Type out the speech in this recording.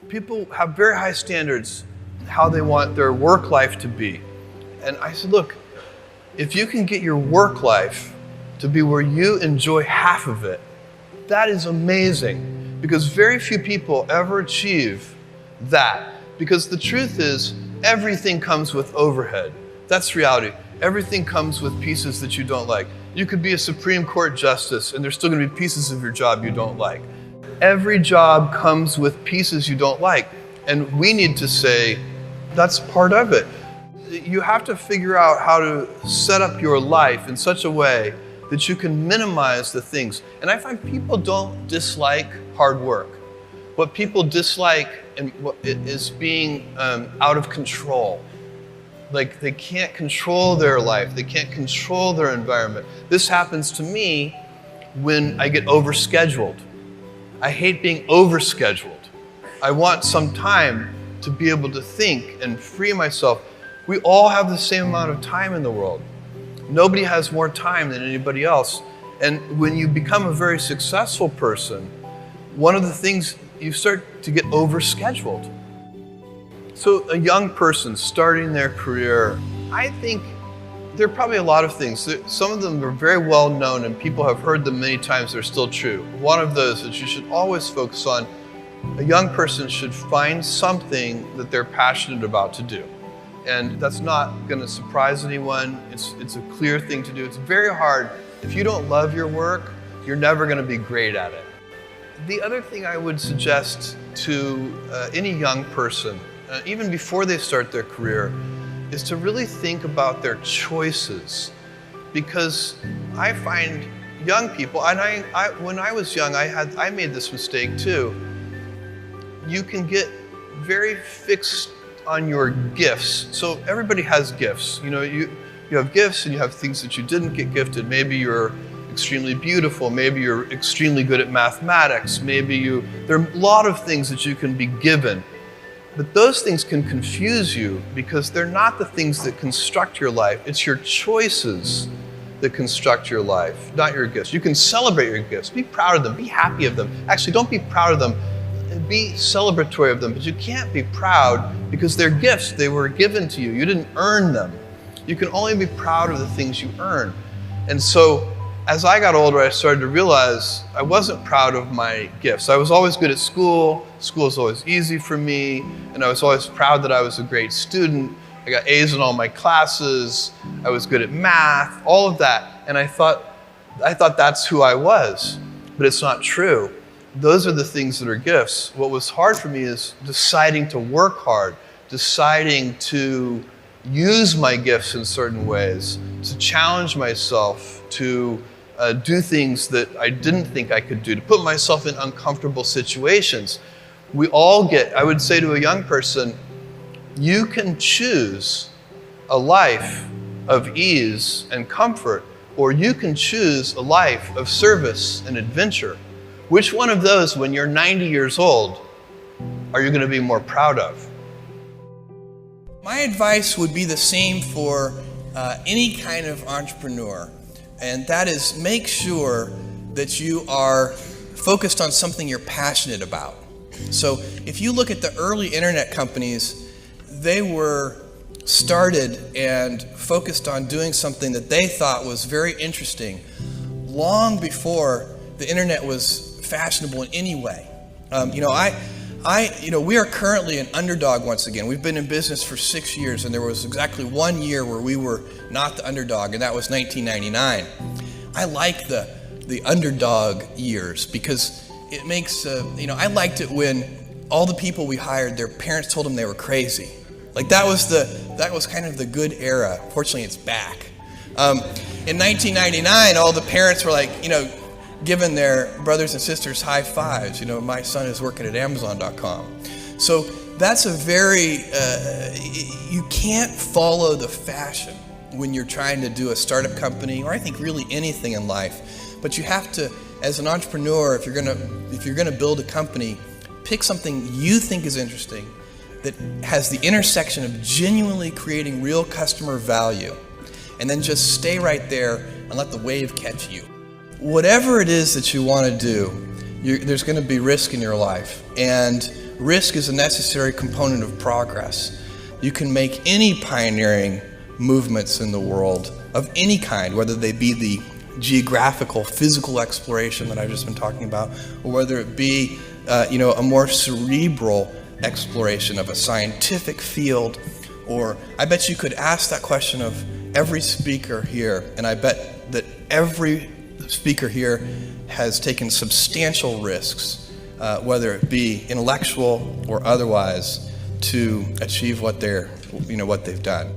People have very high standards how they want their work life to be. And I said, look, if you can get your work life to be where you enjoy half of it, that is amazing, because very few people ever achieve that. Because the truth is, everything comes with overhead. That's reality. Everything comes with pieces that you don't like. You could be a Supreme Court justice and there's still gonna be pieces of your job you don't like. Every job comes with pieces you don't like. And we need to say, that's part of it. You have to figure out how to set up your life in such a way that you can minimize the things. And I find people don't dislike hard work. What people dislike is being out of control. Like they can't control their life, they can't control their environment. This happens to me when I get overscheduled. I hate being overscheduled. I want some time to be able to think and free myself. We all have the same amount of time in the world. Nobody has more time than anybody else. And when you become a very successful person, one of the things, you start to get overscheduled. So a young person starting their career, I think there are probably a lot of things. Some of them are very well known and people have heard them many times, they're still true. One of those that you should always focus on, a young person should find something that they're passionate about to do. And that's not gonna surprise anyone. It's a clear thing to do. It's very hard. If you don't love your work, you're never gonna be great at it. The other thing I would suggest to any young person, even before they start their career, is to really think about their choices. Because I find young people, and when I was young, I made this mistake too. You can get very fixed on your gifts. So everybody has gifts. You know, you have gifts and you have things that you didn't get gifted. Maybe you're extremely beautiful, maybe you're extremely good at mathematics, there are a lot of things that you can be given. But those things can confuse you because they're not the things that construct your life. It's your choices that construct your life, not your gifts. You can celebrate your gifts, be proud of them, be happy of them. Actually, don't be proud of them, be celebratory of them, but you can't be proud because they're gifts, they were given to you. You didn't earn them. You can only be proud of the things you earn. And so, as I got older, I started to realize I wasn't proud of my gifts. I was always good at school. School was always easy for me. And I was always proud that I was a great student. I got A's in all my classes. I was good at math, all of that. And I thought that's who I was. But it's not true. Those are the things that are gifts. What was hard for me is deciding to work hard, deciding to use my gifts in certain ways, to challenge myself, to do things that I didn't think I could do, to put myself in uncomfortable situations. We all I would say to a young person, you can choose a life of ease and comfort, or you can choose a life of service and adventure. Which one of those, when you're 90 years old, are you going to be more proud of? My advice would be the same for any kind of entrepreneur, and that is make sure that you are focused on something you're passionate about. So if you look at the early internet companies, they were started and focused on doing something that they thought was very interesting long before the internet was fashionable in any way. We are currently an underdog once again. We've been in business for 6 years, and there was exactly 1 year where we were not the underdog, and that was 1999. I like the underdog years because it makes, I liked it when all the people we hired, their parents told them they were crazy. Like that was kind of the good era. Fortunately, it's back. In 1999, all the parents were like, giving their brothers and sisters high fives. My son is working at Amazon.com. So that's a very, you can't follow the fashion when you're trying to do a startup company, or I think really anything in life. But you have to, as an entrepreneur, if you're gonna build a company, pick something you think is interesting that has the intersection of genuinely creating real customer value, and then just stay right there and let the wave catch you. Whatever it is that you want to do, there's going to be risk in your life, and risk is a necessary component of progress. You can make any pioneering movements in the world of any kind, whether they be the geographical, physical exploration that I've just been talking about, or whether it be a more cerebral exploration of a scientific field. Or I bet you could ask that question of every speaker here, and I bet that every speaker here has taken substantial risks, whether it be intellectual or otherwise, to achieve what they've done.